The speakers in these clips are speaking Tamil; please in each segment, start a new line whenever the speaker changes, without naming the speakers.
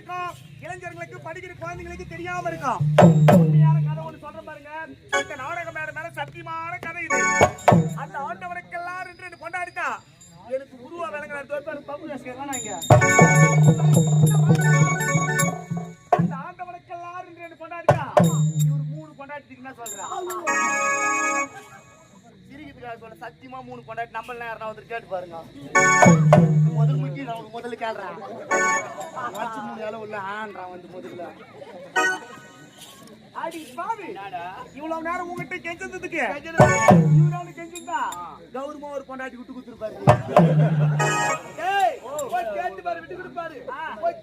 இருக்கும், இளைஞர்களுக்கு படிக்கிற குழந்தைங்களுக்கு தெரியாம இருக்கும். உண்மையான கதை ஒண்ணு சொல்ற பாருங்க. இந்த நாடக மேல சத்தியமான கதை இது. அந்த ஆண்டவனுக்கெல்லாம் ரெண்டு கொண்டாடிட்டா எனக்கு உருவா விளங்குற பப்பு இங்க அந்த ஆண்டவனுக்கெல்லாம் ரெண்டு கொண்டாடிட்டா இவரு 3 கொண்டாடிட்டீங்கன்னா சொல்றேன். சிரிக்கிறதுக்காக சொல்ல சத்தியமா 3 கொண்டாடி நம்மள யாரா வந்து கேட்டு பாருங்க. முதல் முக்கியம் நான் முதல்ல கேள்றேன். வாட்சி 3 அளவு உள்ள ஆன்றான் வந்து முதல்ல. அடி பாவி இவ்வளவு நேரம் உங்ககிட்ட கெஞ்சதுக்கு இவரான கெஞ்சிருந்தா கௌரவமா ஒரு கொண்டாடி விட்டு கொடுத்துருப்பாரு. கேட்டு பாரு விட்டு கொடுப்பாரு.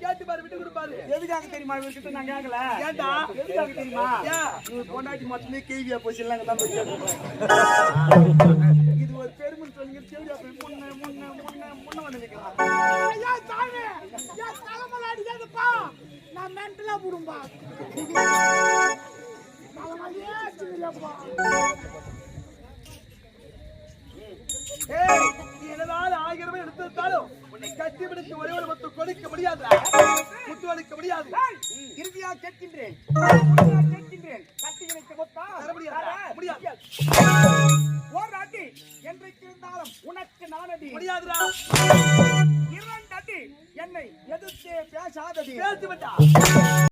கேட்டு பாரு விட்டு கொடுப்பாரு. எதுக்காக தெரியுமா இவர்கிட்ட நான் கேட்கல. ஏண்டா எதுக்காக தெரியுமா? இவர் கொண்டாடி மட்டுமே கேள்வியா போச்சு இல்லங்க தான் இது ஒரு பெருமை சொல்லுங்க. கேள்வியா போய் முன்ன வந்து நிக்கலாம். ஐயா சாமி யா தலைமல அடிக்காதப்பா. நான் மென்டலா புடும்பா. தலைமலையே சிரியாப்பா. ஏய் நீ என்னதால 1000 எடுத்துட்டாலும் உன்னை கட்டி பிடித்து ஒரே ஒரு முத்து கொடுக்க முடியாது. முத்து அளிக்க முடியாது. இறுதியா கேட்கின்றேன். கட்டி வைக்க முத்தா தர முடியாது. ஒரு அடி என்றைக்கு இருந்தாலும் உனக்கு நானடி முடியாதுடா. 2 அடி என்னை எதிர்த்தே பேசாதடி. பேசி விட்டா